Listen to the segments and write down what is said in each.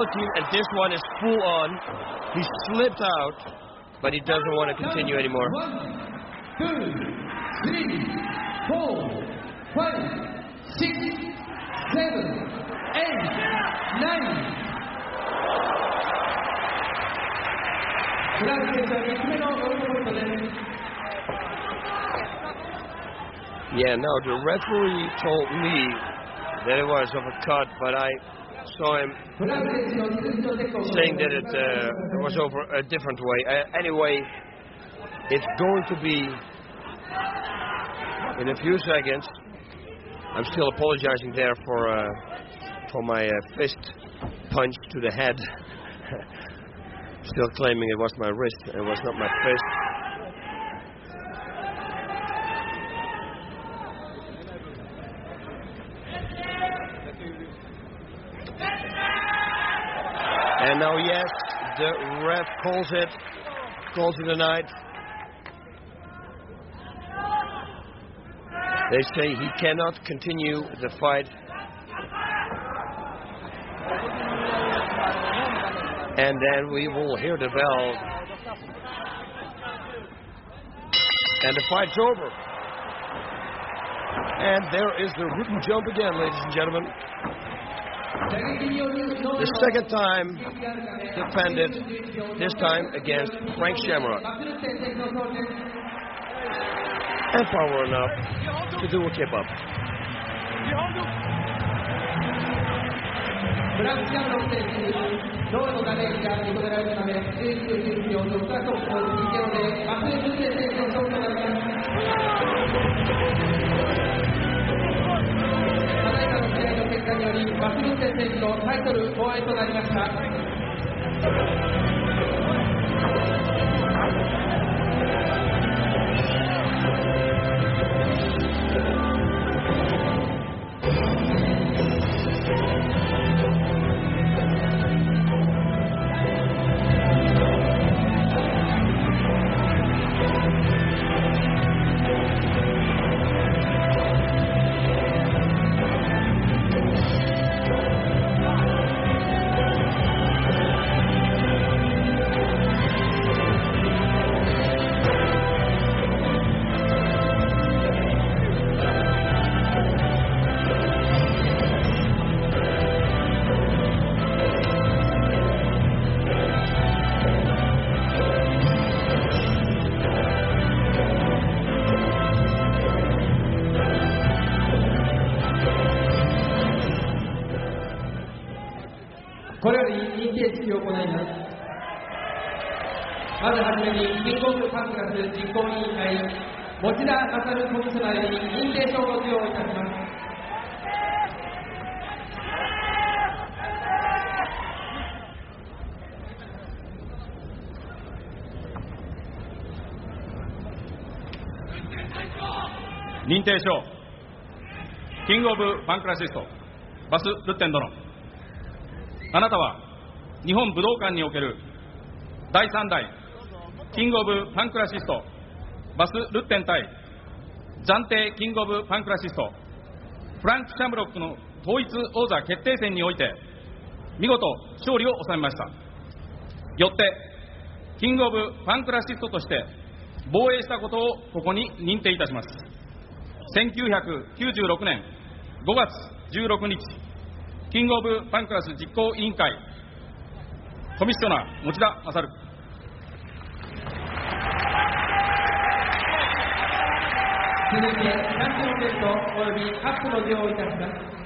And this one is full on. He slipped out, but he doesn't want to continue anymore. 1, 2, 3, 4, 5, 6, 7, 8, 9. フランス選手は3つ目のゴールポイントです。Yeah, no, the referee told me that it was of a cut, but I saw him saying that it was over a different way. Anyway, it's going to be in a few seconds. I'm still apologizing there for my fist punch to the head. Still claiming it was my wrist, it was not my fist. And now, yes, the ref calls it a night. They say he cannot continue the fight. And then we will hear the bell. And the fight's over. And there is the Rutten jump again, ladies and gentlemen. The second time defended, this time against Frank Shamrock. And power enough to do a kip-up. フランスキャンロン選手、脳のダメージが認められるため、19秒6カ国を続けるので、マクレブルテ選手の勝利となります。ただいまの試合の結果により、マクレブルテ選手のタイトル防衛となりました。これより認定式を行います。まずはじめにキングオブパンクラス実行委員会持田勝コミッショナーに認定証を授与いたします。認定証キングオブパンクラシストバス・ルッテン殿、あなたは日本武道館における第3代キングオブパンクラシストバス・ルッテン対暫定キングオブパンクラシストフランク・シャムロックの統一王座決定戦において見事勝利を収めました。よってキングオブパンクラシストとして防衛したことをここに認定いたします。1996年5月16日キングオブパンクラス実行委員会コミッショナー持田勝。続いてチャンピオンベルトおよびカップの授与をいたします。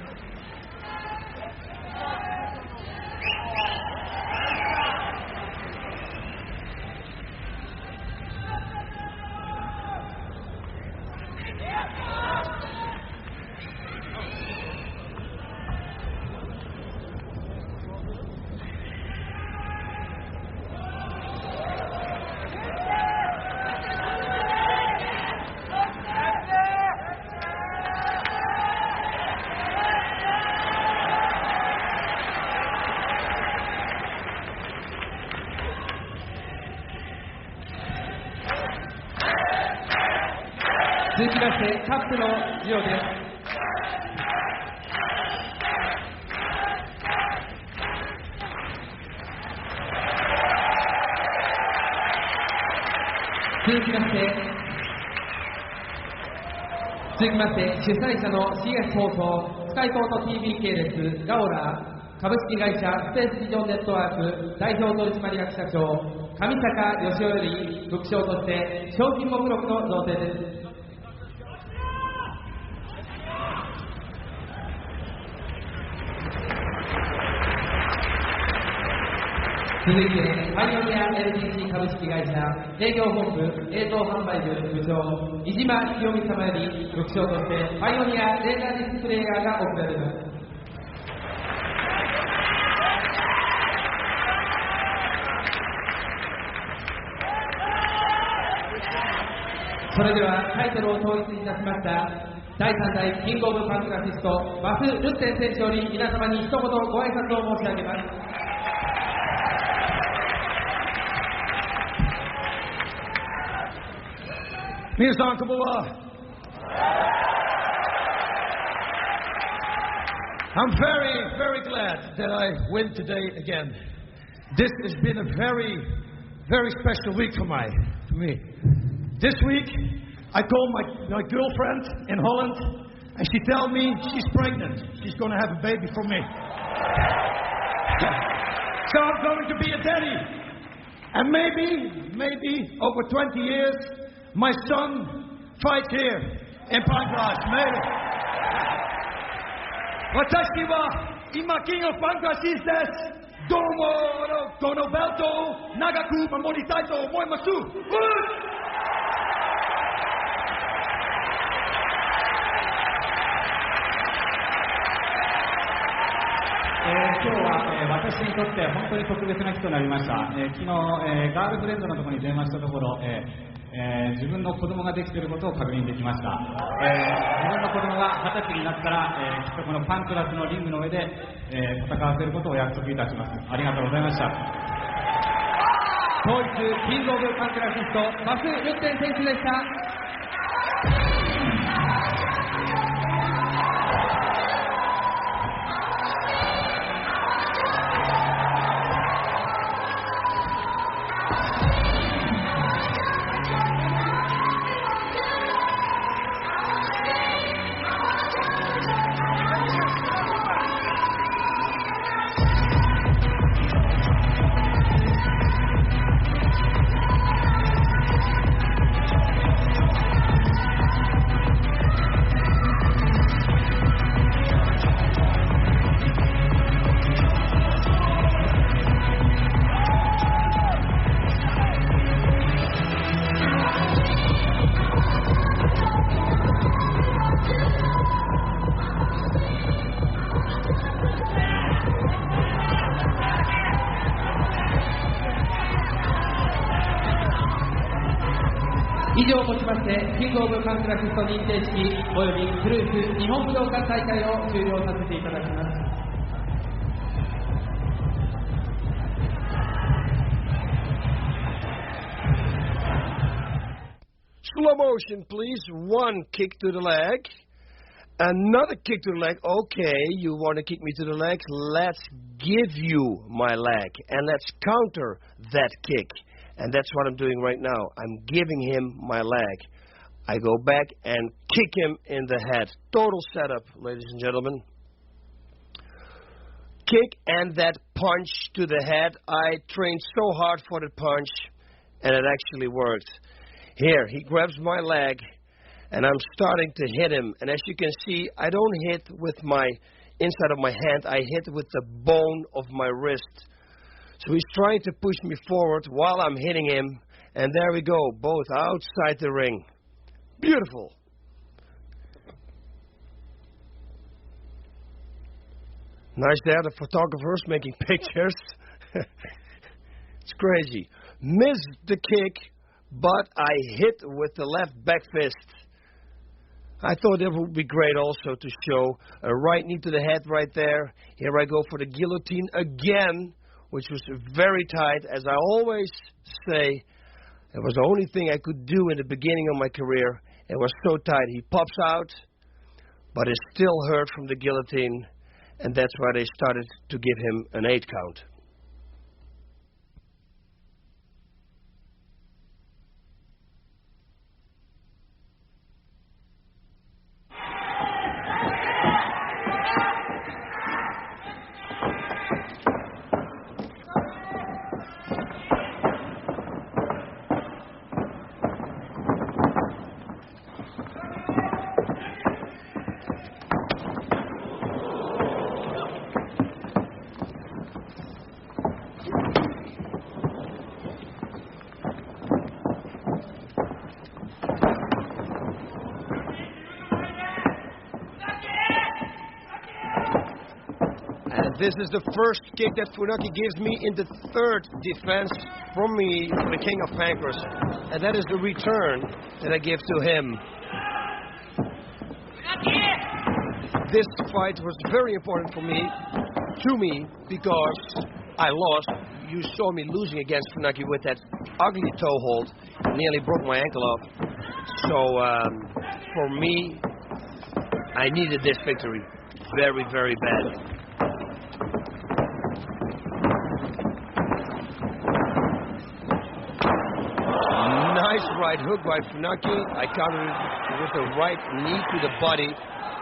続きましてカップの授与です。続きまして主催者の CS 放送スカイコート TV 系列ガオラ株式会社スペースビジョンネットワーク代表取締役社長上坂義雄より副賞として賞金目録の贈呈です。続いてパイオニア LTC 株式会社営業本部映像販売部部長飯島清美様より副賞としてパイオニアレーザーディスプレイヤーが贈られます。それではタイトルを統一いたしました第3代キングオブパンクラシストバス・ルッテン選手より皆様に一言ご挨拶を申し上げます。皆さんこんばんは。I'm very glad that I win today again. This has been a very special week for me. This week, I called my girlfriend in Holland, and she told me she's pregnant. She's going to have a baby from me. So I'm going to be a daddy. And maybe over 20 years, my son fights here in Pancras. Maybe. 私は今キングオブパンクラシスです。どうもこのベルトを長く守りたいと思います。今日は私にとって本当に特別な日となりました。昨日、ガールフレンドのところに電話したところ、自分の子供ができていることを確認できました。自分の子供が20歳になったら、きっとこのパンクラスのリングの上で、戦わせることを約束いたします。ありがとうございました。統一キングオブパンクラシストバス・ルッテン選手でした。以上をもちましてキングオブパンクラシスト認定式およびクルーズ日本武道館大会を終了させていただきます。Slow motion, please. One kick to the leg. Another kick to the leg. Okay, you want to kick me to the leg? Let's give you my leg. And let's counter that kick. And that's what I'm doing right now. I'm giving him my leg. I go back and kick him in the head. Total setup, ladies and gentlemen. Kick and that punch to the head. I trained so hard for that punch, and it actually worked. Here, he grabs my leg, and I'm starting to hit him. And as you can see, I don't hit with my inside of my hand. I hit with the bone of my wrist. So he's trying to push me forward while I'm hitting him. And there we go, both outside the ring. Beautiful. Nice there, the photographers making pictures. It's crazy. Missed the kick, but I hit with the left back fist. I thought it would be great also to show a right knee to the head right there. Here I go for the guillotine again, which was very tight. As I always say, it was the only thing I could do in the beginning of my career. It was so tight. He pops out, but it still hurt from the guillotine, and that's why they started to give him an 8 count. This is the first kick that Funaki gives me in the third defense from me, the King of Pancras. And that is the return that I give to him. This fight was very important to me, because I lost. You saw me losing against Funaki with that ugly toe hold. Nearly broke my ankle off. So for me, I needed this victory very, very bad. Nice right hook by Funaki. I countered it with a right knee to the body,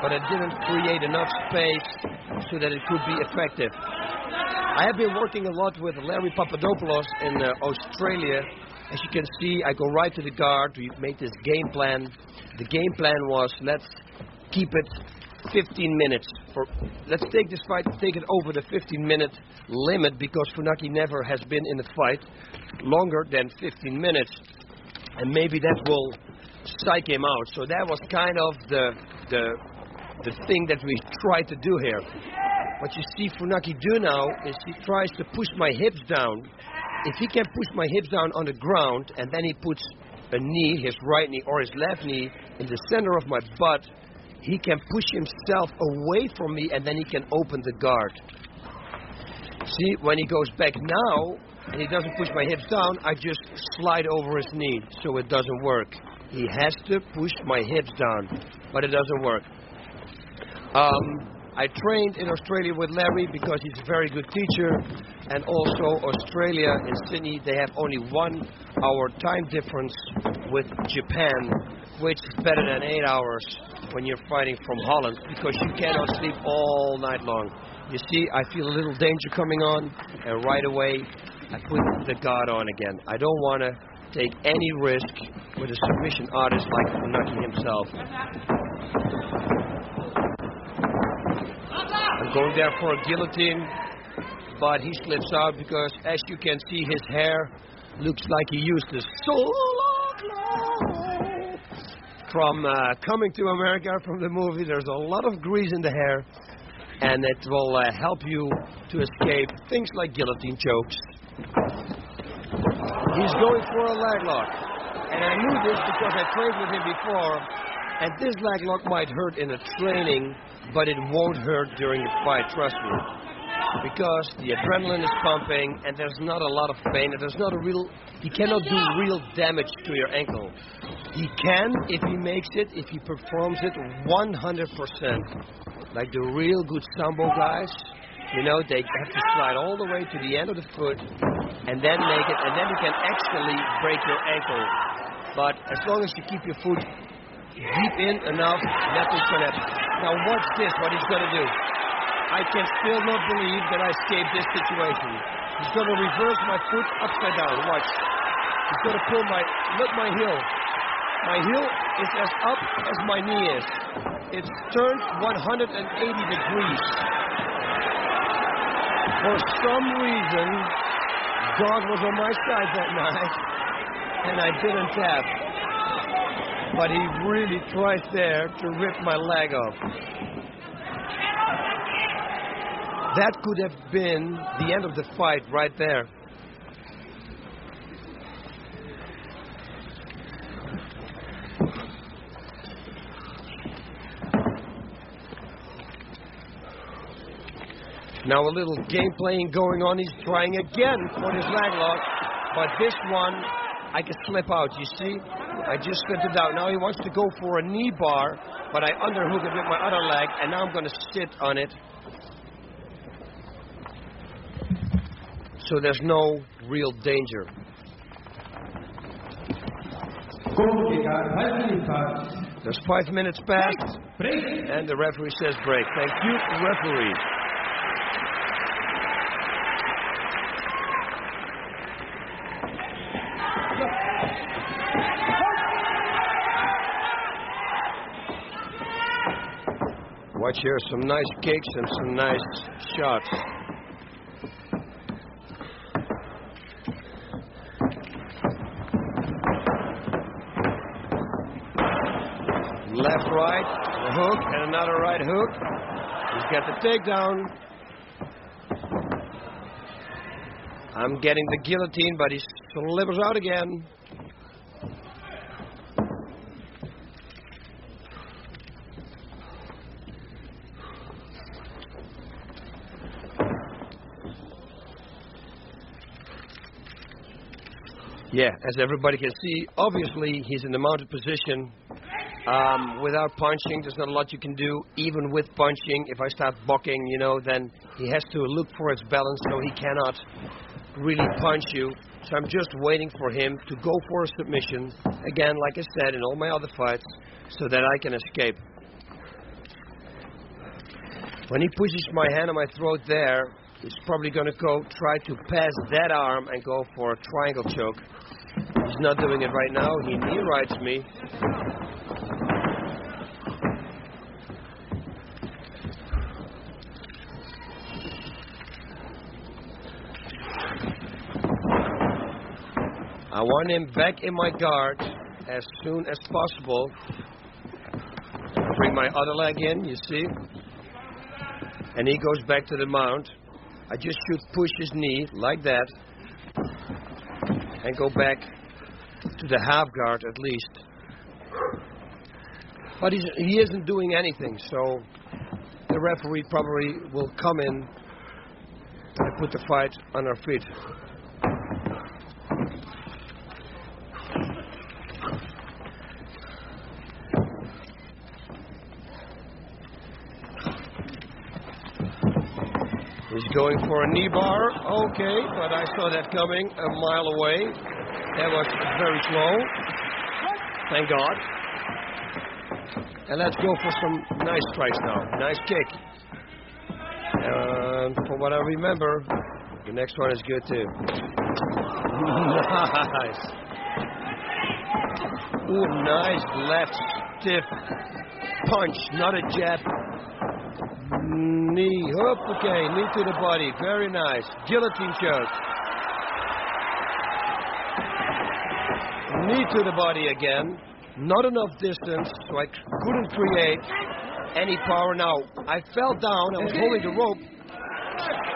but I didn't create enough space so that it could be effective. I have been working a lot with Larry Papadopoulos in Australia. As you can see, I go right to the guard. We made this game plan. The game plan was, let's keep it 15 minutes. Let's take this fight, take it over the 15-minute limit, because Funaki never has been in a fight longer than 15 minutes. And maybe that will psych him out. So that was kind of the thing that we tried to do here. What you see Funaki do now is he tries to push my hips down. If he can push my hips down on the ground, and then he puts a knee, his right knee or his left knee, in the center of my butt, he can push himself away from me, and then he can open the guard. See, when he goes back now, and he doesn't push my hips down, I just slide over his knee, so it doesn't work. He has to push my hips down, but it doesn't work. I trained in Australia with Larry because he's a very good teacher, and also Australia in Sydney, they have only 1 hour time difference with Japan, which is better than 8 hours when you're fighting from Holland, because you cannot sleep all night long. You see, I feel a little danger coming on, and right away I put the guard on again. I don't want to take any risk with a submission artist like Funaki himself. I'm going there for a guillotine, but he slips out because, as you can see, his hair looks like he used the solo glow from Coming to America, from the movie. There's a lot of grease in the hair, and it will help you to escape things like guillotine chokes. He's going for a leg lock, and I knew this because I trained with him before, and this leg lock might hurt in a training, but it won't hurt during the fight, trust me. Because the adrenaline is pumping, and there's not a lot of pain, and he cannot do real damage to your ankle. He can if he makes it, if he performs it 100%. Like the real good sambo guys, you know, they have to slide all the way to the end of the foot, and then make it, and then you can actually break your ankle. But as long as you keep your foot deep in enough, nothing's going to happen. Now watch this, what he's going to do. I can still not believe that I escaped this situation. He's going to reverse my foot upside down. Watch. He's going to pull look my heel. My heel is as up as my knee is. It's turned 180 degrees. For some reason, God was on my side that night, and I didn't tap. But he really tried there to rip my leg off. That could have been the end of the fight right there. Now a little game playing going on. He's trying again for his leg lock, but this one I can slip out, you see? I just slipped it out. Now he wants to go for a knee bar, but I underhook it with my other leg, and now I'm going to sit on it. So there's no real danger. There's 5 minutes past, and the referee says break. Thank you, referee. Watch here, some nice kicks and some nice shots. Left, right, a hook, and another right hook. He's got the takedown. I'm getting the guillotine, but he slivers out again. Yeah, as everybody can see, obviously he's in the mounted position. Without punching, there's not a lot you can do. Even with punching, if I start blocking, you know, then he has to look for his balance, so he cannot really punch you. So I'm just waiting for him to go for a submission. Again, like I said in all my other fights, so that I can escape. When he pushes my hand on my throat there, he's probably going to go try to pass that arm and go for a triangle choke. He's not doing it right now. He knee rights me. I want him back in my guard as soon as possible. Bring my other leg in, you see. And he goes back to the mount. I just should push his knee like that and go back to the half guard at least. But he isn't doing anything, so the referee probably will come in and put the fight on our feet. He's going for a knee bar. Okay, but I saw that coming a mile away. That was very slow. Thank God. And let's go for some nice strikes now. Nice kick. And from what I remember, the next one is good too. Nice. Ooh, nice left stiff punch, not a jab. Knee, okay, knee to the body, very nice. Guillotine choke. Knee to the body again. Not enough distance, so I couldn't create any power. Now, I fell down, I was holding the rope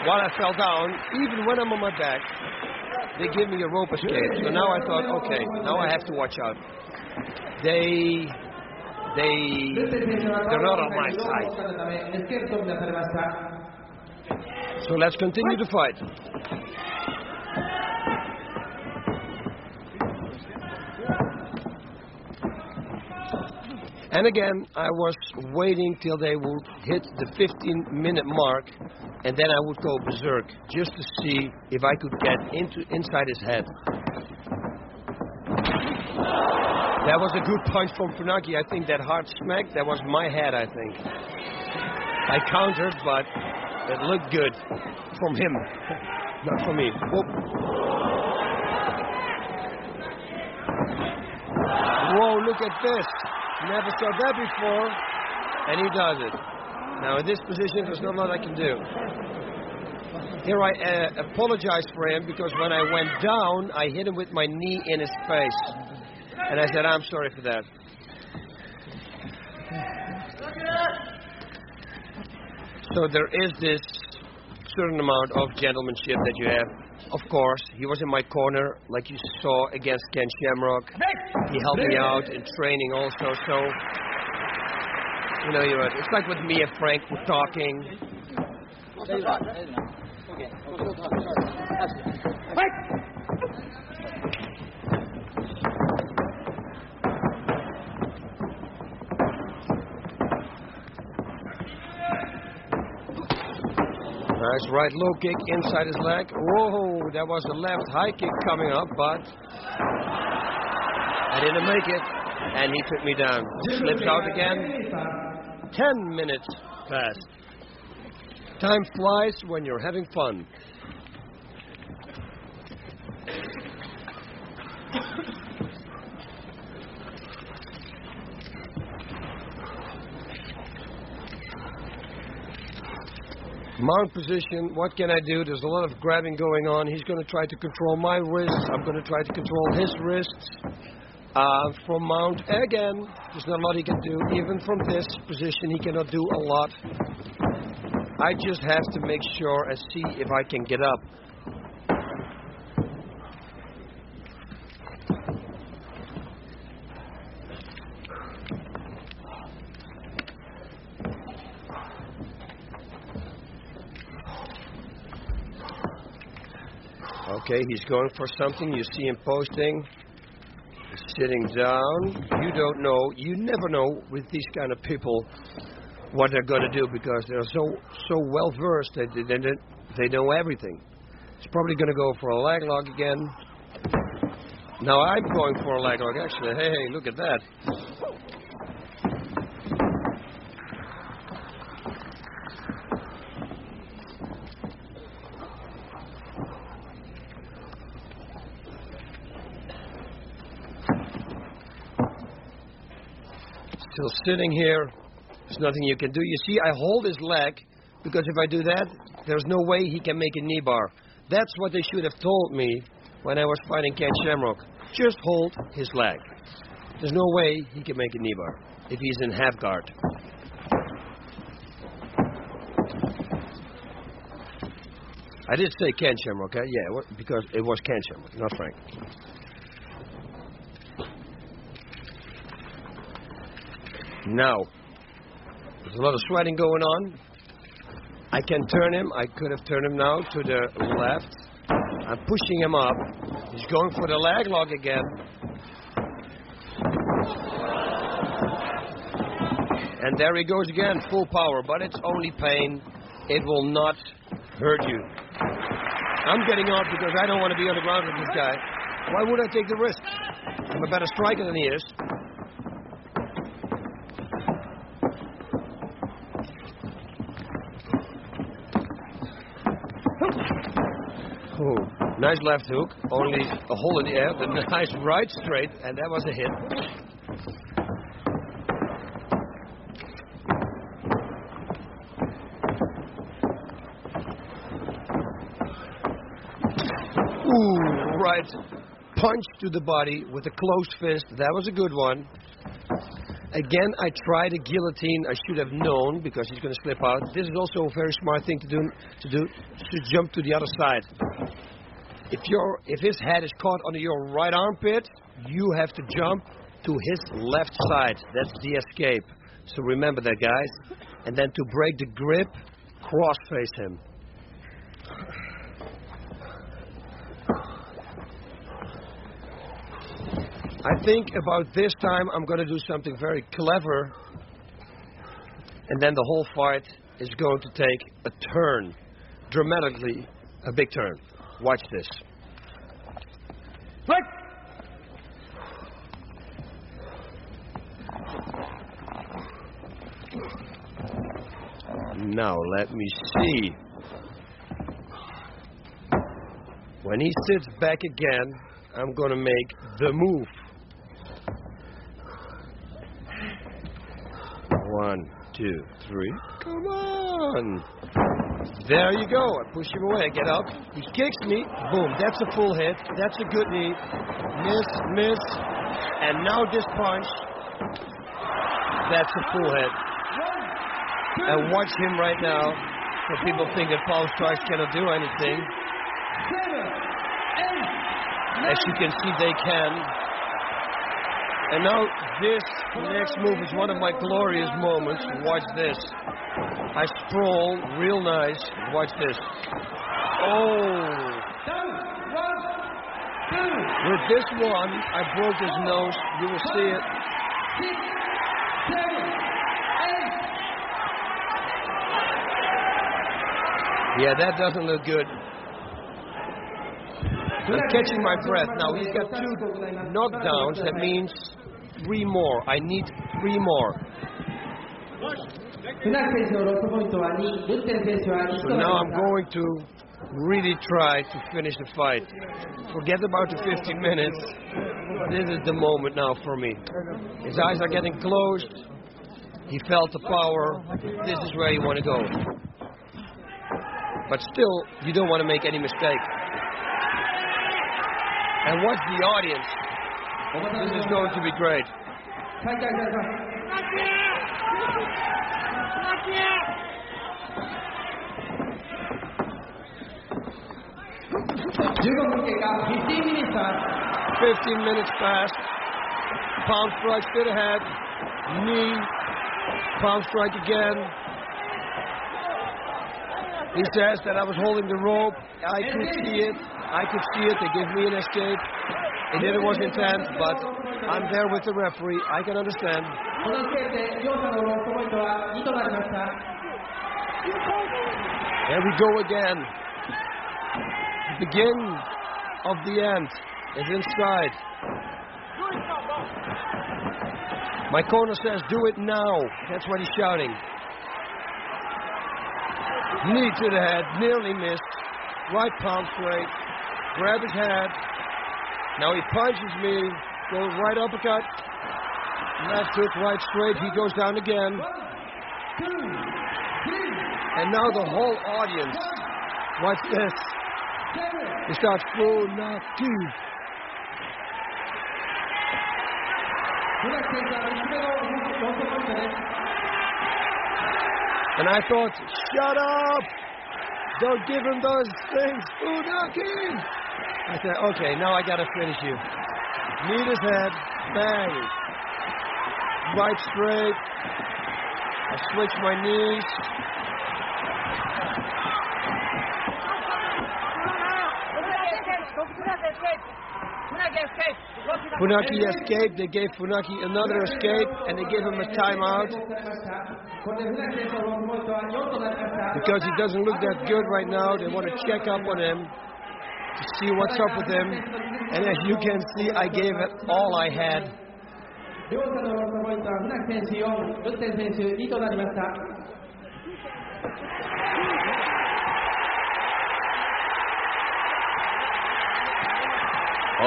while I fell down. Even when I'm on my back, they give me a rope escape. So now I thought, okay, now I have to watch out. They're not on my side. So let's continue the fight. And again, I was waiting till they would hit the 15-minute mark, and then I would go berserk, just to see if I could get inside his head. That was a good punch from Funaki. I think that hard smack, that was my head, I think. I countered, but it looked good from him, not from me. Whoop. Whoa, look at this. Never saw that before, and he does it. Now, in this position, there's not a lot I can do. Here I apologize for him, because when I went down, I hit him with my knee in his face. And I said, I'm sorry for that. So there is this certain amount of gentlemanship that you have. Of course, he was in my corner, like you saw against Ken Shamrock. He helped me out in training also, so... You know, it's like with me and Frank, we're talking. Nice right low kick inside his leg. Whoa, that was a left high kick coming up, but I didn't make it, and he took me down. Slips out again. 10 minutes passed. Time flies when you're having fun. Mount position, what can I do? There's a lot of grabbing going on. He's going to try to control my wrists. I'm going to try to control his wrists. From mount, again, there's not a lot he can do. Even from this position, he cannot do a lot. I just have to make sure and see if I can get up. Okay, he's going for something. You see him posting. He's sitting down. You don't know. You never know with these kind of people what they're going to do because they're so well versed that they know everything. He's probably going to go for a leg lock again. Now I'm going for a leg lock actually. Hey, look at that. Still sitting here. There's nothing you can do. You see, I hold his leg because if I do that, there's no way he can make a knee bar. That's what they should have told me when I was fighting Ken Shamrock. Just hold his leg. There's no way he can make a knee bar if he's in half guard. I did say Ken Shamrock, okay? Yeah, because it was Ken Shamrock, not Frank. Now, there's a lot of sweating going on. I can turn him. I could have turned him now to the left. I'm pushing him up. He's going for the leg lock again. And there he goes again, full power. But it's only pain. It will not hurt you. I'm getting off because I don't want to be on the ground with this guy. Why would I take the risk? I'm a better striker than he is. Oh, nice left hook, only a hole in the air, the nice right straight, and that was a hit. Ooh, right punch to the body with a closed fist, that was a good one. Again, I tried a guillotine. I should have known because he's going to slip out. This is also a very smart thing to jump to the other side. If his head is caught under your right armpit, you have to jump to his left side. That's the escape. So remember that, guys. And then to break the grip, cross face him. I think about this time I'm going to do something very clever, and then the whole fight is going to take a turn, dramatically a big turn. Watch this. Right. Now let me see. When he sits back again, I'm going to make the move. 1, 2, 3. Come on. There you go. I push him away. I get up. He kicks me. Boom. That's a full hit. That's a good knee. Miss. And now this punch. That's a full hit. And watch him right now. So people think that palm strikes cannot do anything. As you can see, they can. And now this next move is one of my glorious moments. Watch this. I sprawl real nice. Watch this. Oh. With this one, I broke his nose. You will see it. 6, 7, 8. Yeah, that doesn't look good. I'm catching my breath. Now he's got 2 knockdowns. That means 3 more. I need 3 more. So now I'm going to really try to finish the fight. Forget about the 15 minutes. This is the moment now for me. His eyes are getting closed. He felt the power. This is where you want to go. But still, you don't want to make any mistake. And watch the audience. This is going to be great. "15 minutes passed. Palm strike to the head. Knee. Palm strike again. He says that I was holding the rope. I could see it. I could see it. They gave me an escape. It didn't was intent, but I'm there with the referee. I can understand. この時点で両者のロストポイントは2となりました。 There we go again. The beginning of the end is inside. My corner says, do it now. That's what he's shouting. Knee to the head, nearly missed. Right palm straight. Grab his head. Now he punches me. Goes right uppercut. Left hook, right straight. He goes down again. And now the whole audience. Watch this. He starts Funaki. And I thought, shut up! Don't give him those things, Funaki! I said, okay, now I gotta finish you. Knee his head, bang. Right straight. I switch my knees. Funaki escaped. They gave Funaki another escape, and they gave him a timeout because he doesn't look that good right now. They want to check up on him to see what's up with him. And as you can see, I gave it all I had.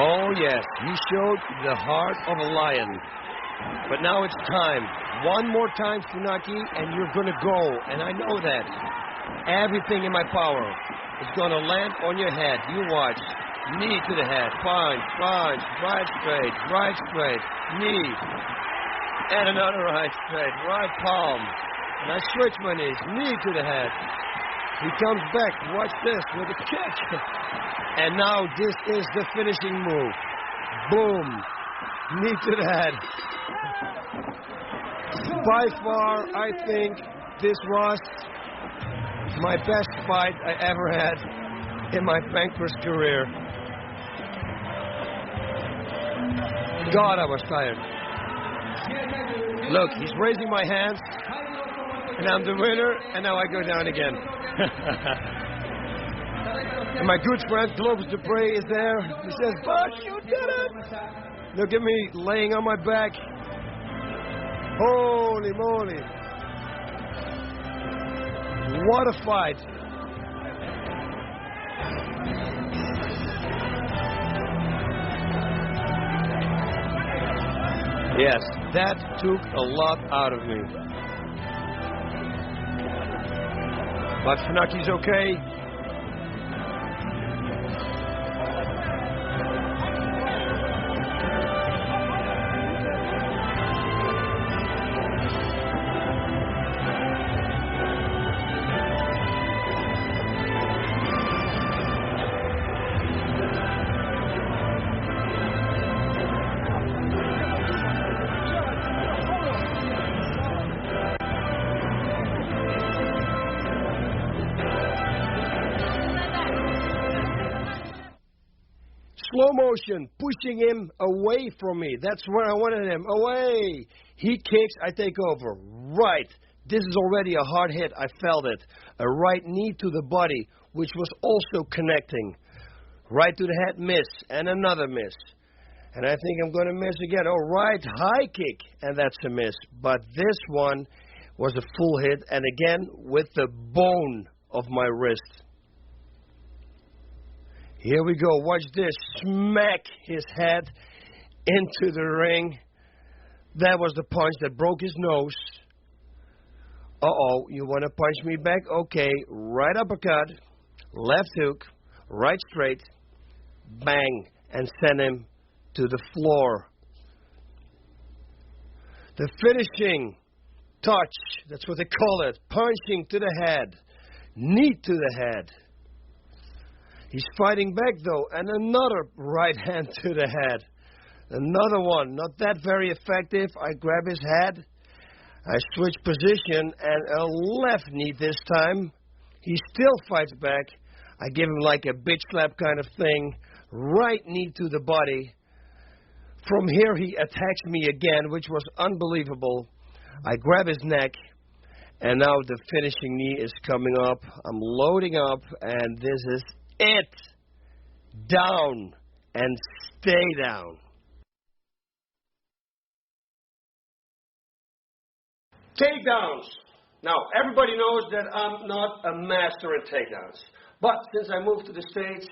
Oh, yes, he showed the heart of a lion. But now it's time. One more time, Funaki, and you're going to go. And I know that. Everything in my power is going to land on your head. You watch. Knee to the head. Punch, punch. Right straight. Knee. And another right straight. Right palm. And I switch my knees. Knee to the head. He comes back. Watch this with a kick. And now this is the finishing move. Boom. Knee to the head. By far, I think this was my best fight I ever had in my Banker's career. God, I was tired. Look, he's raising my hands, and I'm the winner, and now I go down again. And my good friend Clovis Dupre is there. He says, "Buck, you did it!" Look at me laying on my back. Holy moly. What a fight. Yes, that took a lot out of me. But Funaki's okay. Slow motion, pushing him away from me. That's where I wanted him. Away. He kicks, I take over. Right. This is already a hard hit. I felt it. A right knee to the body, which was also connecting. Right to the head, miss. And another miss. And I think I'm going to miss again. Oh, right, high kick. And that's a miss. But this one was a full hit. And again, with the bone of my wrist. Here we go. Watch this. Smack his head into the ring. That was the punch that broke his nose. Uh-oh. You want to punch me back? Okay. Right uppercut. Left hook. Right straight. Bang. And send him to the floor. The finishing touch. That's what they call it. Punching to the head. Knee to the head. He's fighting back, though, and another right hand to the head. Another one, not that very effective. I grab his head. I switch position, and a left knee this time. He still fights back. I give him like a bitch slap kind of thing, right knee to the body. From here he attacks me again, which was unbelievable. I grab his neck, and now the finishing knee is coming up. I'm loading up, and this is it. Down and stay down. Takedowns. Now, everybody knows that I'm not a master in takedowns. But since I moved to the States,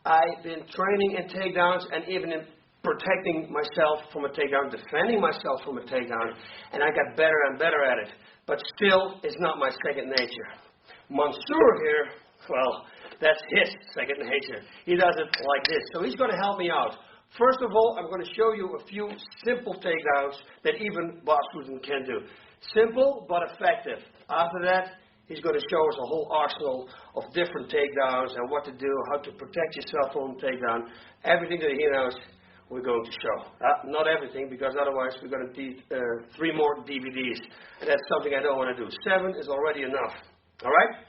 I've been training in takedowns and even in protecting myself from a takedown, defending myself from a takedown, and I got better and better at it. But still, it's not my second nature. Mansour here, well, that's his second nature. He does it like this. So he's going to help me out. First of all, I'm going to show you a few simple takedowns that even Bas Rutten can do. Simple, but effective. After that, he's going to show us a whole arsenal of different takedowns and what to do, how to protect yourself from a takedown. Everything that he knows, we're going to show. Not everything, because otherwise we're going to need 3 more DVDs. And that's something I don't want to do. 7 is already enough. All right?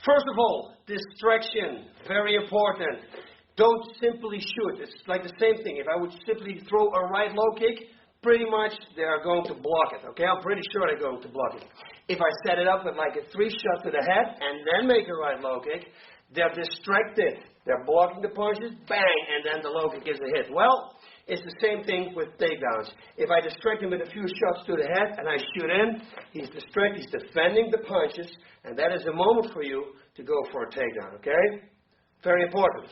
First of all, distraction. Very important. Don't simply shoot. It's like the same thing. If I would simply throw a right low kick, pretty much they are going to block it. Okay? I'm pretty sure they're going to block it. If I set it up with like a 3 shot to the head and then make a right low kick, they're distracted. They're blocking the punches, bang, and then the low kick is a hit. Well, it's the same thing with takedowns. If I distract him with a few shots to the head and I shoot in, he's distracted, he's defending the punches, and that is the moment for you to go for a takedown, okay? Very important.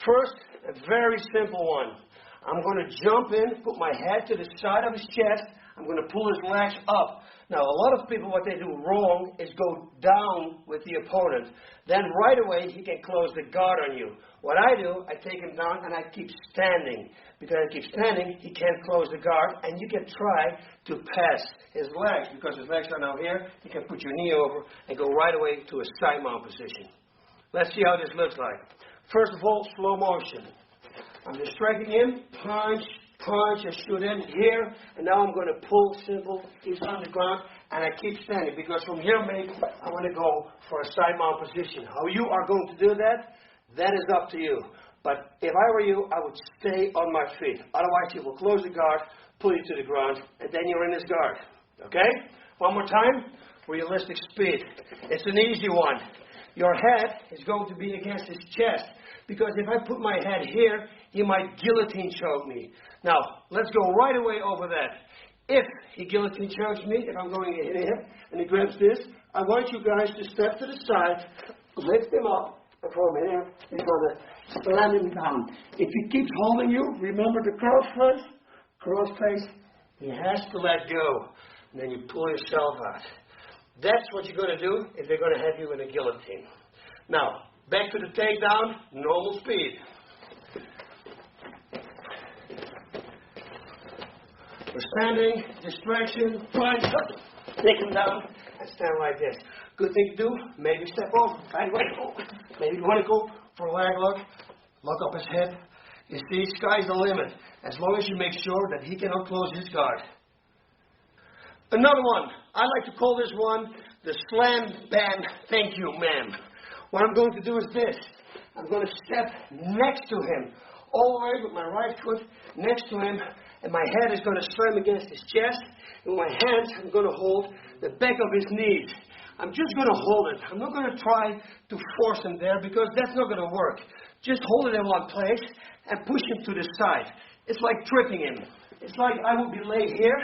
First, a very simple one. I'm going to jump in, put my head to the side of his chest. I'm going to pull his legs up. Now, a lot of people, what they do wrong is go down with the opponent. Then right away, he can close the guard on you. What I do, I take him down and I keep standing. Because I keep standing, he can't close the guard, and you can try to pass his legs. Because his legs are now here, you can put your knee over and go right away to a side mount position. Let's see how this looks like. First of all, slow motion. I'm distracting him, punch, punch, and shoot in here, and now I'm going to pull simple, he's on the ground, and I keep standing, because from here, maybe, I want to go for a side mount position. How you are going to do that, that is up to you. But if I were you, I would stay on my feet. Otherwise, he will close the guard, pull you to the ground, and then you're in his guard. Okay? One more time. Realistic speed. It's an easy one. Your head is going to be against his chest. Because if I put my head here, he might guillotine choke me. Now, let's go right away over that. If he guillotine chokes me, if I'm going in here, and he grabs this, I want you guys to step to the side, lift him up, and from here, he's going to slam him down. If he keeps holding you, remember the cross face, he has to let go. And then you pull yourself out. That's what you're going to do if they're going to have you in a guillotine. Now, back to the takedown, normal speed. We're standing, distraction, punch, take him down, and stand like this. Good thing to do, maybe step off, maybe you want to go for a leg lock up his head. You see, sky's the limit, as long as you make sure that he cannot close his guard. Another one, I like to call this one the slam, bam, thank you, ma'am. What I'm going to do is this. I'm going to step next to him, all the way with my right foot next to him, and my head is going to slam against his chest. And with my hands, I'm going to hold the back of his knees. I'm just going to hold it. I'm not going to try to force him there, because that's not going to work. Just hold it in one place and push him to the side. It's like tripping him. It's like I would be laid here,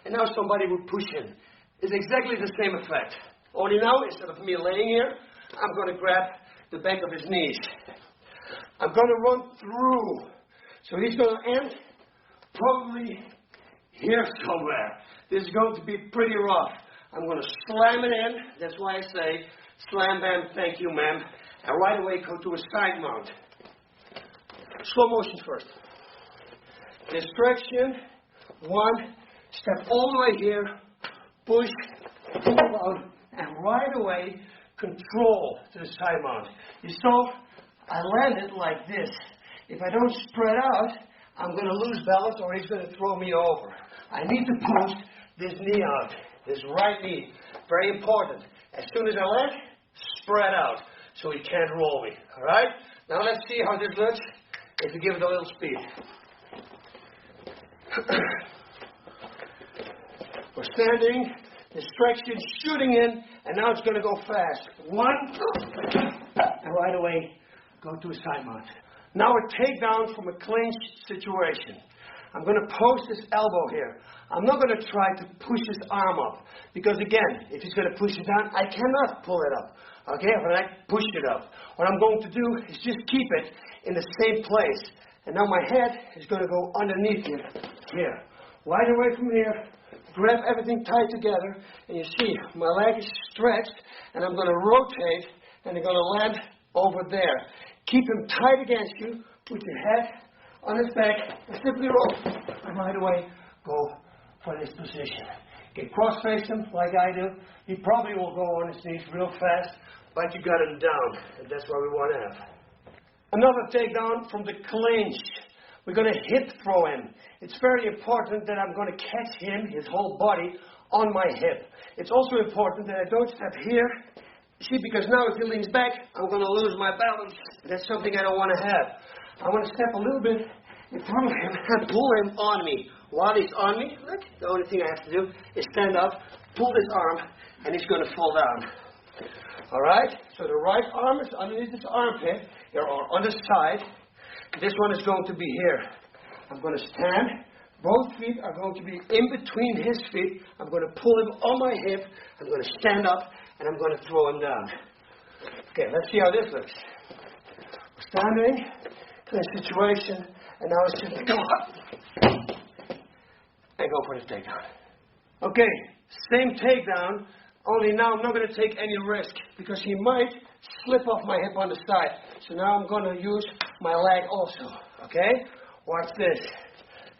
and now somebody would push him. It's exactly the same effect. Only now, instead of me laying here, I'm going to grab the back of his knees. I'm going to run through. So he's going to end probably here somewhere. This is going to be pretty rough. I'm going to slam it in. That's why I say, slam, bam, thank you, ma'am. And right away go to a side mount. Slow motion first. Distraction. 1. Step all the way here. Push. Pull out. And right away, control to the side mount. You saw, I landed like this. If I don't spread out, I'm going to lose balance, or he's going to throw me over. I need to push this knee out, this right knee. Very important. As soon as I land, spread out. so he can't roll me. All right? Now let's see how this looks if you give it a little speed. We're standing, distraction, shooting in, and now it's going to go fast. 1, and right away, go to a side mount. Now a takedown from a clinch situation. I'm going to post his elbow here. I'm not going to try to push his arm up, because again, if he's going to push it down, I cannot pull it up. Okay, when I push it up. What I'm going to do is just keep it in the same place. And now my head is going to go underneath him here. Right away from here, grab everything tight together, and you see my leg is stretched, and I'm going to rotate, and I'm going to land over there. Keep him tight against you, put your head on his back, and simply roll. And right away, go for this position. Okay, cross-face him like I do. He probably will go on his knees real fast, but you got him down, and that's what we want to have. Another takedown from the clinch. We're going to hip throw him. It's very important that I'm going to catch him, his whole body, on my hip. It's also important that I don't step here. See, because now if he leans back, I'm going to lose my balance. That's something I don't want to have. I want to step a little bit in front of him and pull him on me. While he's on me, look, the only thing I have to do is stand up, pull this arm, and he's going to fall down. All right? So the right arm is underneath his armpit, or on the side. This one is going to be here. I'm going to stand. Both feet are going to be in between his feet. I'm going to pull him on my hip. I'm going to stand up, and I'm going to throw him down. Okay, let's see how this looks. We're standing in a situation, and now it's just go up and go for the takedown. Okay, same takedown, only now I'm not going to take any risk because he might slip off my hip on the side. So now I'm going to use my leg also. Okay? Watch this.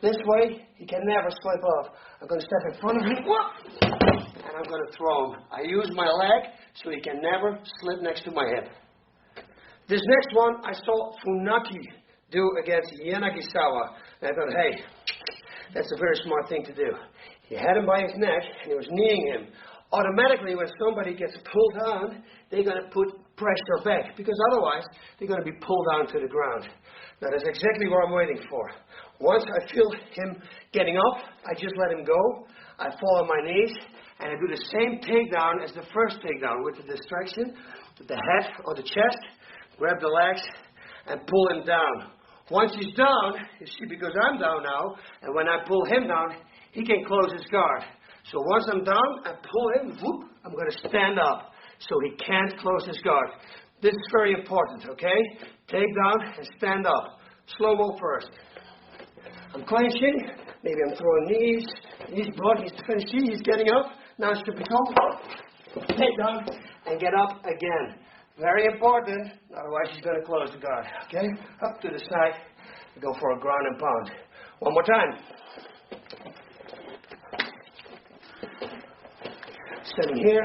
This way, he can never slip off. I'm going to step in front of him, and I'm going to throw him. I use my leg so he can never slip next to my hip. This next one I saw Funaki do against Yanagisawa. And I thought, hey, that's a very smart thing to do. He had him by his neck, and he was kneeing him. Automatically, when somebody gets pulled down, they're going to put pressure back, because otherwise, they're going to be pulled down to the ground. Now, that's exactly what I'm waiting for. Once I feel him getting up, I just let him go. I fall on my knees, and I do the same takedown as the first takedown with the distraction, with the head or the chest, grab the legs, and pull him down. Once he's down, you see, because I'm down now, and when I pull him down, he can close his guard. So once I'm down, I pull him, whoop, I'm going to stand up so he can't close his guard. This is very important, okay? Take down and stand up. Slow-mo first. I'm clenching. Maybe I'm throwing knees. He's blood, he's finishing, he's getting up. Now it's to become. Take down and get up again. Very important, otherwise he's going to close the guard, okay? Up to the side, go for a ground and pound. One more time. Sitting here,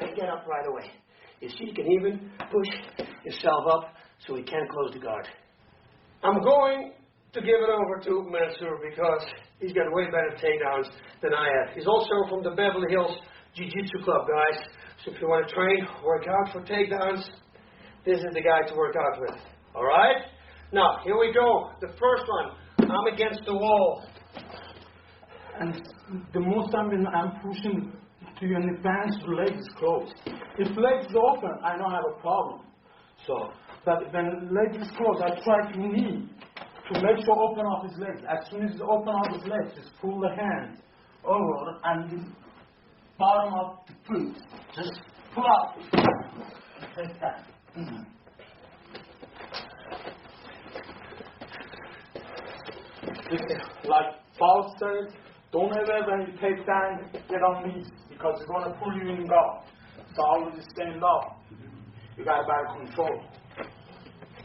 and get up right away. You see, you can even push yourself up so he can't close the guard. I'm going to give it over to Mansour because he's got way better takedowns than I have. He's also from the Beverly Hills Jiu-Jitsu Club, guys. So if you want to train, work out for takedowns, this is the guy to work out with. All right? Now, here we go. The first one, I'm against the wall. And the most time when I'm pushing to your advance, leg is closed. If leg is open, I don't have a problem. So, but when leg is closed, I try to knee to make sure open up his legs. As soon as it's open up his legs, just pull the hand over and the bottom of the foot. Just pull up. Take that. Like Paul said, don't ever when you take down, get on knees, because it's going to pull you in guard. So always stand up. You got better control.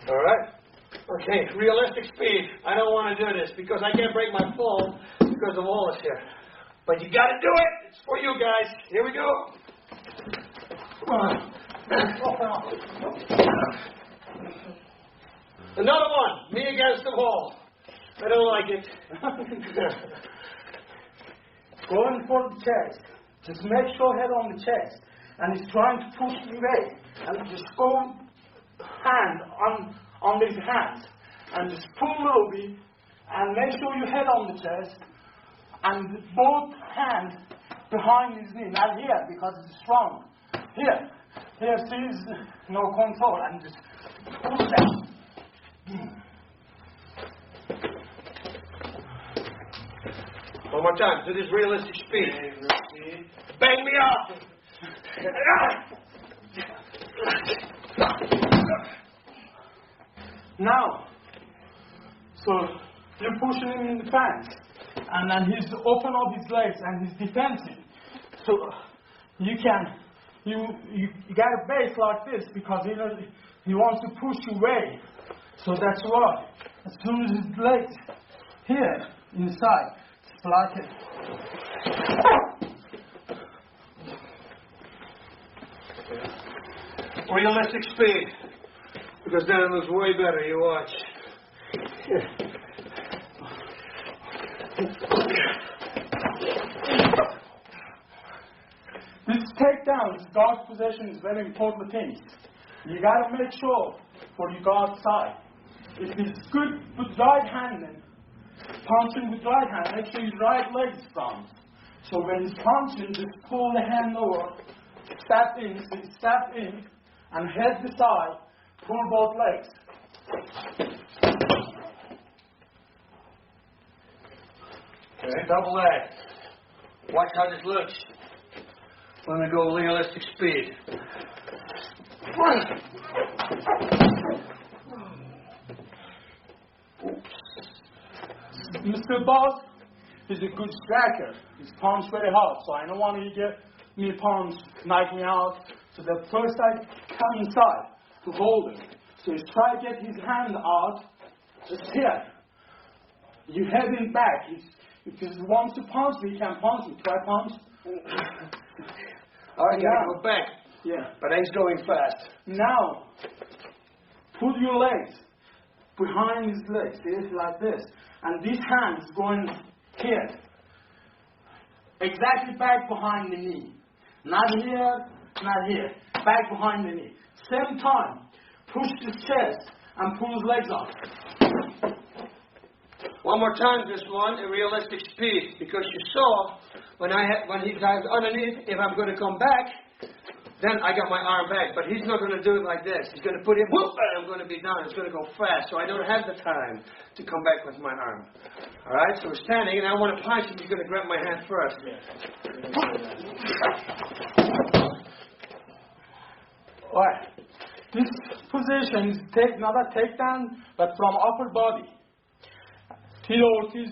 All right. Okay, realistic speed. I don't want to do this because I can't break my fall because the wall is here. But you got to do it. It's for you guys. Here we go. Come on. Another one. Me against the wall. I don't like it. Going for the chest. Just make sure head on the chest. and he's trying to push me away, and just go hand on his hands, and just pull over, and make sure you head on the chest, and both hands behind his knee, not here because it's strong. Here sees no control, and just pull down. One more time, to this realistic speed. Bang me up! Now, so you're pushing him in the pants, and then he's open up his legs and he's defensive. So you got a base like this because he wants to push you away. So that's why. As soon as his legs here inside, it's like it. Realistic speed. Because then it looks way better, you watch. This takedown, this guard possession is very important thing. You gotta make sure for your guard side. If it's good with right hand, then punching with right hand, make sure his right leg is front. So when he's punching, just pull the hand over, step in, and head the side, pull both legs. Okay, double leg. Watch how this looks. Let me go realistic speed. Mr. Boss is a good striker. He's punched very hard, so I don't want to get me punch, knock me out. So the first I come inside to hold him. So he's try to get his hand out, just here. You head him back. If he wants to punch me, he can punch me. Try punch. All right, you gotta go back. Yeah. But he's going fast. Now, put your legs behind his legs. See, like this. And this hand is going here. Exactly back behind the knee. Not here, not here. Back behind the knee. Same time, push his chest and pull his legs up. One more time, this one, a realistic speed. Because you saw, when he dived underneath, if I'm going to come back, then I got my arm back. But he's not going to do it like this. He's going to put it, whoop, and I'm going to be down. It's going to go fast. So I don't have the time to come back with my arm. All right? So we're standing, and I want to punch him. He's going to grab my hand first. All right. This position is not a takedown, but from upper body. Tito Ortiz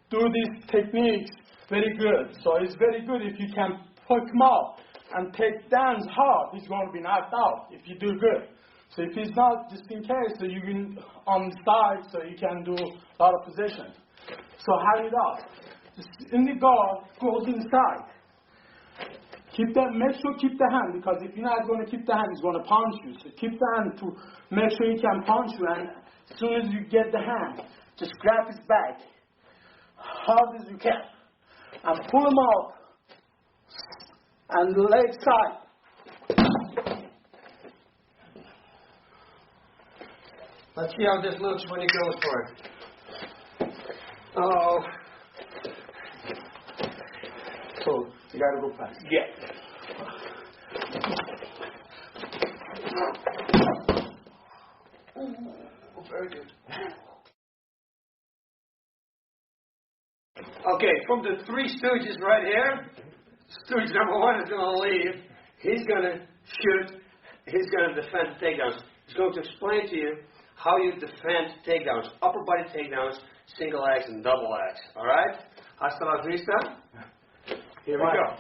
do these techniques very good. So it's very good if you can pick him up and take downs hard. He's going to be knocked out if you do good. So if he's not, just in case, so you can on the side, so you can do a lot of positions. So how it out? Just in the guard, goes inside. Make sure keep the hand, because if you're not going to keep the hand, he's going to punch you. So keep the hand to make sure he can punch you, and as soon as you get the hand, just grab his back hard as you can and pull him out and the leg side. Let's see how this looks when he goes for it. Oh. So you gotta go fast. Yeah. Oh, very good. Okay, from the three stooges right here, stooge number one is going to leave. He's going to shoot. He's going to defend takedowns. He's going to explain to you how you defend takedowns, upper body takedowns, single legs and double legs. All right? Hasta la vista. Here we go.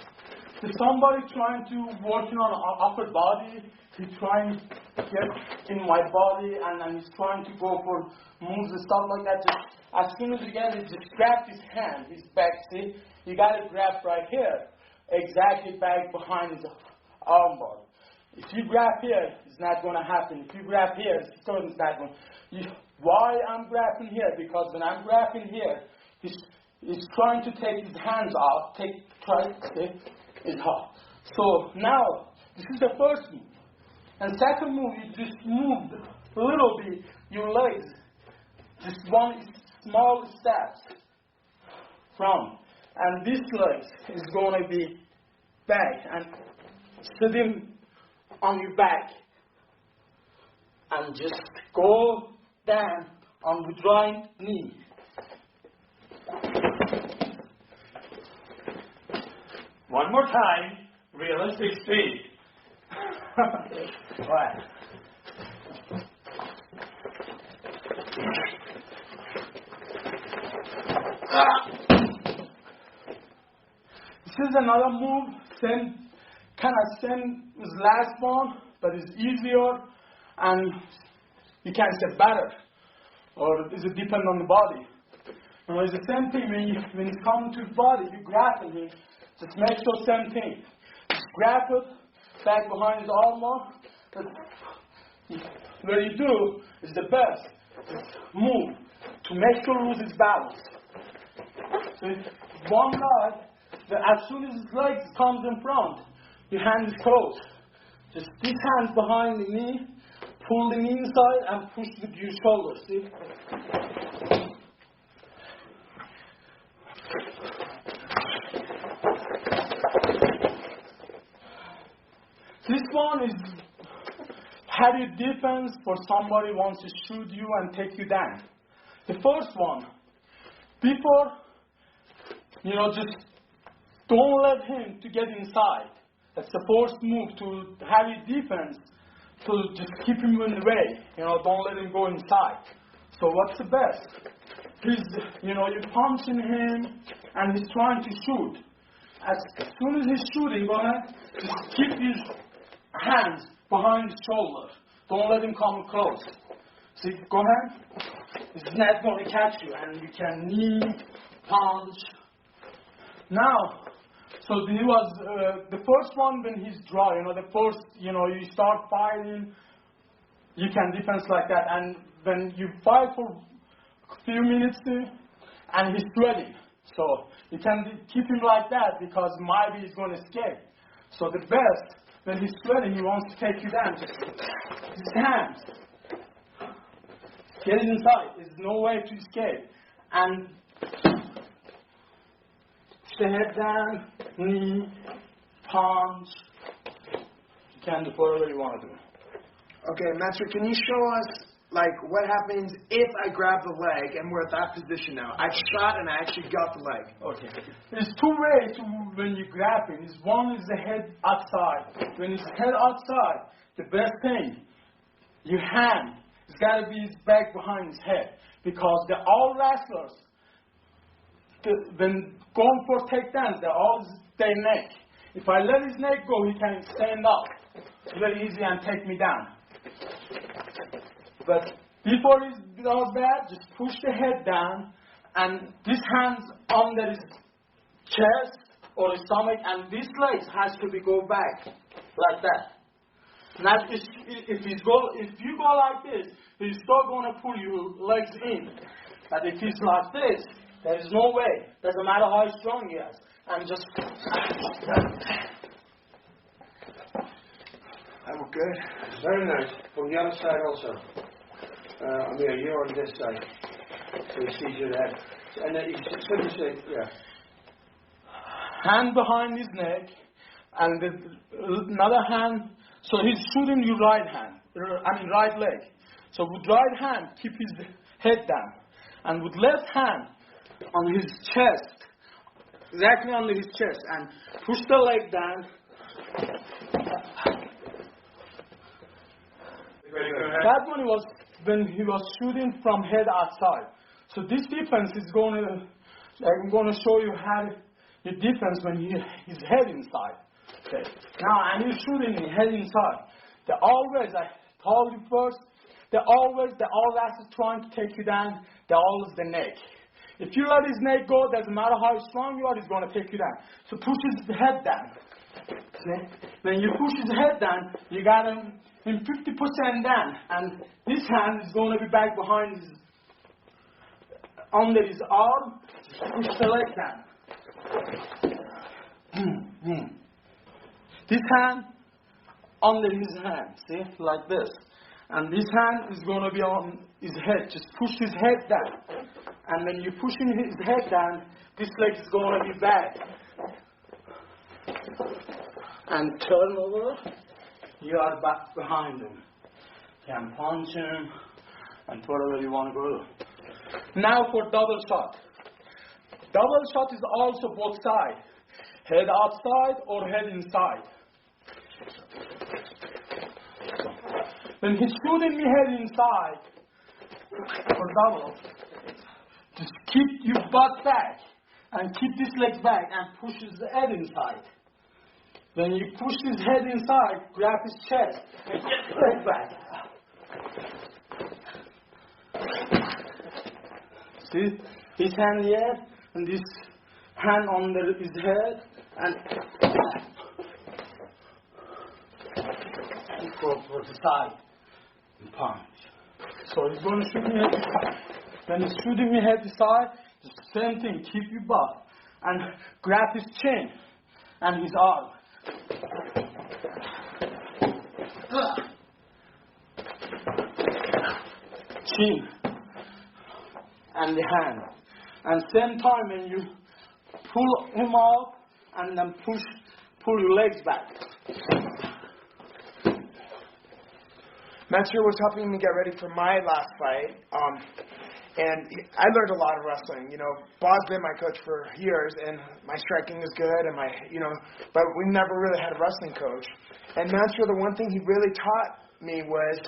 If somebody trying to working on upper body, he's trying to get in my body, and then he's trying to go for moves and stuff like that. Just as soon as you get it, just grab his hand, his back. See, you got to grab right here, exactly back behind his arm bar. If you grab here, it's not going to happen. If you grab here, it's not going. Why I'm grabbing here? Because when I'm grabbing here, he's trying to take his hands off. It's hard. So now, this is the first move. And second move, you just move a little bit your legs. Just one small steps from. And this leg is going to be back and sitting on your back. And just go down on the right knee. One more time, realistic speed. Right. This is another move, same as last one, but it's easier and you can say better, or is it depend on the body? You know, it's the same thing when it comes to the body, you grapple it, just make sure same thing. Just grab it, back behind his armor, but what you do is the best, just move to make sure lose his balance. So one guy, as soon as his legs comes in front, your hand is closed. Just this hand behind the knee, pull the knee inside and push with your shoulders, see? This one is heavy defense for somebody who wants to shoot you and take you down. The first one, before, just don't let him to get inside. That's the first move to heavy defense, to just keep him in the way. Don't let him go inside. So what's the best? You're punching him and he's trying to shoot. As soon as he's shooting, go ahead, just keep his hands behind his shoulder. Don't let him come close. See, go ahead. He's not going to catch you, and you can knee, punch. Now, so he was the first one when he's dry. The first, you start fighting, you can defense like that. And when you fight for a few minutes, and he's sweating, so you can keep him like that because maybe he's going to escape. So the best, when he's sweating, he wants to take you down. Just his hands. Get inside. There's no way to escape. And push the head down, knee, punch. You can do whatever you want to do. Okay, Master, can you show us, what happens if I grab the leg and we're at that position now? I've shot and I actually got the leg. Okay. There's two ways when you grab it. One is the head outside. When it's head outside, the best thing, your hand, it's got to be his back behind his head. Because all wrestlers, when going for takedowns, they're all their neck. If I let his neck go, he can stand up. It's very easy and take me down. But before he does that, just push the head down, and this hand's under his chest or his stomach, and this leg has to go back like that. Now, if you go like this, he's still going to pull your legs in. But if he's like this, there is no way. Doesn't matter how strong he is. And just. That look good. Very nice. From the other side also. Amir, you're on this side. So he sees you there. And then you say, yeah. Hand behind his neck, and another hand. So he's shooting your right leg. So with right hand, keep his head down. And with left hand on his chest, exactly under his chest, and push the leg down. That one was when he was shooting from head outside. So this defense is I'm going to show you how the defense when his head inside. Okay. Now, and he's shooting head inside. I told you first, they're always trying to take you down. They're always the neck. If you let his neck go, doesn't matter how strong you are, he's going to take you down. So push his head down. Okay? When you push his head down, you got him 50% down, and this hand is going to be back behind under his arm. Just push the leg down. this hand under his hand, see, like this. And this hand is going to be on his head. Just push his head down. And when you're pushing his head down, this leg is going to be back. And turn over, you are back behind him. You can punch him, and whatever you want to go. Now for double shot. Double shot is also both sides. Head outside or head inside. When he's shooting me head inside, for double, just keep your butt back and keep this leg back and push his head inside. When you push his head inside, grab his chest and get his leg back. See, his hand here and this hand under his head and go for the side and punch. So he's going to shoot me head to side. When he's shooting me head to side, it's the same thing. Keep your butt and grab his chin and his arm. Chin and the hand. And same time when you pull him out and then pull your legs back. Matsuo was helping me get ready for my last fight, and I learned a lot of wrestling. You know, Bob's been my coach for years, and my striking is good, and but we never really had a wrestling coach. And Matsuo, the one thing he really taught me was,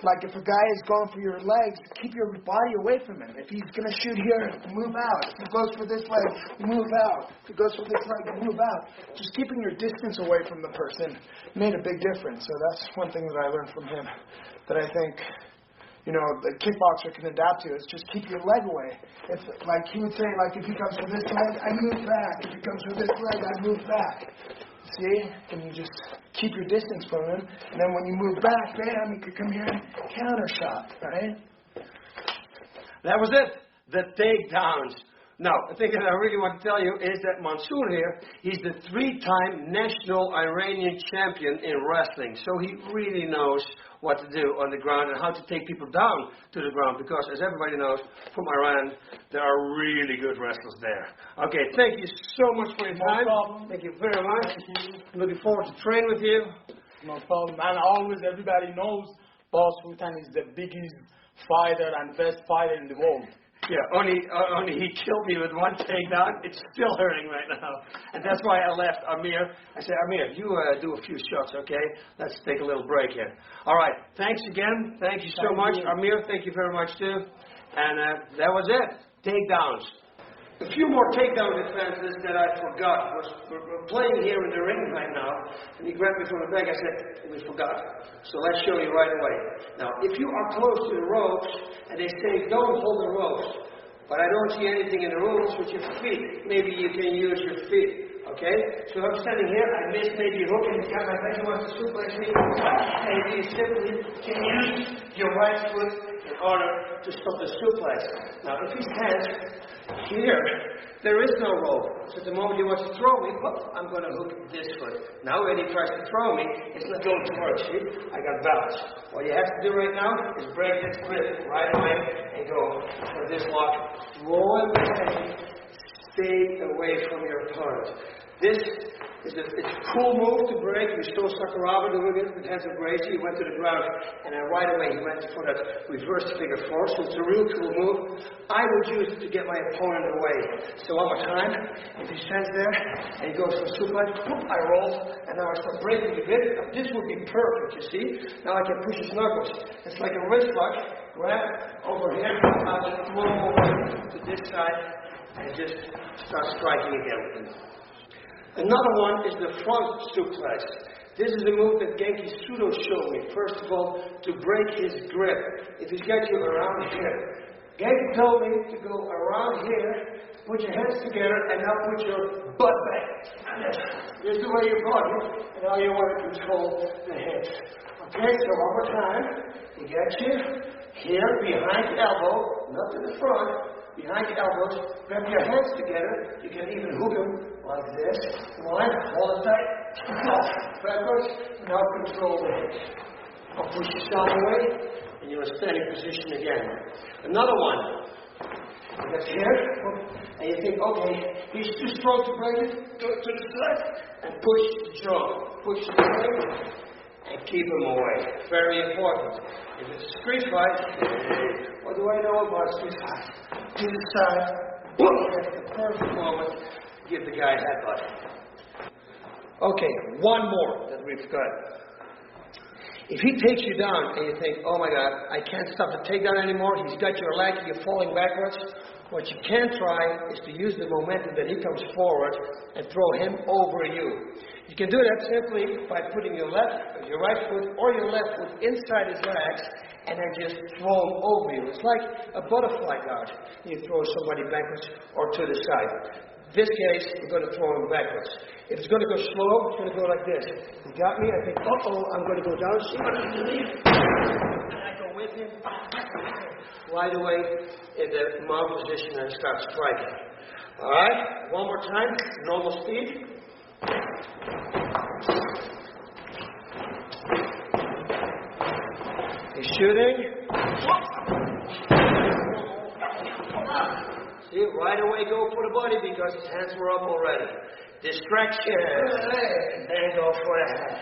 like, if a guy is going for your legs, keep your body away from him. If he's going to shoot here, move out. If he goes for this leg, move out. If he goes for this leg, move out. Just keeping your distance away from the person made a big difference. So that's one thing that I learned from him that I think, the kickboxer can adapt to. Is just keep your leg away. It's like he would say, like, if he comes for this leg, I move back. If he comes for this leg, I move back. See? And you just keep your distance from him. And then when you move back, bam, you could come here and counter shot, right? That was it. The takedowns. Now, the thing that I really want to tell you is that Mansour here, he's the 3-time national Iranian champion in wrestling. So he really knows what to do on the ground and how to take people down to the ground. Because, as everybody knows, from Iran, there are really good wrestlers there. Okay, thank you so much for your time. No problem. Thank you very much. I'm looking forward to train with you. No problem. And always everybody knows Boss Rutten is the biggest fighter and best fighter in the world. Yeah, only he killed me with one takedown. It's still hurting right now. And that's why I left Amir. I said, Amir, you do a few shots, okay? Let's take a little break here. All right, thanks again. Thank you so much. Amir, thank you very much, too. And that was it. Takedowns. A few more takedown defenses that I forgot. We're playing here in the ring right now, and he grabbed me from the back. I said, we forgot. So let's show you right away. Now, if you are close to the ropes, and they say don't hold the ropes, but I don't see anything in the rules with your feet. Maybe you can use your feet. Okay? So I'm standing here, I missed maybe a hook, and he's got my back, he wants to suplex me. And you simply can use your right foot in order to stop the suplex. Now, if his hands here, there is no rope. So the moment he wants to throw me, I'm going to hook this foot. Now when he tries to throw me, it's not going to work. See? I got balance. What you have to do right now is break this grip right away and go for this lock. Roll him away. Stay away from your opponent. This is it's a cool move to break. We saw Sakuraba doing it with hands of Gracie. He went to the ground, and then right away he went for that reverse figure four. So it's a real cool move. I would use it to get my opponent away. So one more time. If he stands there and he goes for suplex, I roll, and now I start breaking the grip. This would be perfect, you see. Now I can push his knuckles. It's like a wrist lock. Grab over here. I'll just throw him over to this side and just start striking again with him. Another one is the front suplex. This is a move that Genki Sudo showed me. First of all, to break his grip. If he's got you around here. Genki told me to go around here, put your hands together, and now put your butt back. And here's the way your body, and now you want to control the hips. Okay, so one more time. He gets you here behind the elbow, not to the front. Behind the elbows, grab your hands together. You can even hook them like this. One, hold it tight. Backwards, now control the hips. I'll push yourself away, and you're in a standing position again. Another one. That's here, and you think, okay, he's too strong to break it. Go to the side, and push the jaw. Push him away, and keep him away. Very important. If it's a street fight, what do I know about street fight? To the side, boom, that's the perfect moment to give the guy a headbutt. Okay, one more that we've got. If he takes you down and you think, oh my God, I can't stop the takedown anymore, he's got your leg, you're falling backwards, what you can try is to use the momentum that he comes forward and throw him over you. You can do that simply by putting your right foot or your left foot inside his legs and then just throw him over you. It's like a butterfly guard. You throw somebody backwards or to the side. In this case, we're going to throw him backwards. If it's going to go slow, it's going to go like this. He got me, I think, uh-oh, I'm going to go down, see what I'm doing. And I go with him, right away in the mount position and start striking. All right, one more time, normal speed. He's shooting. See, right away go for the body because his hands were up already. Distraction. And then go for the head.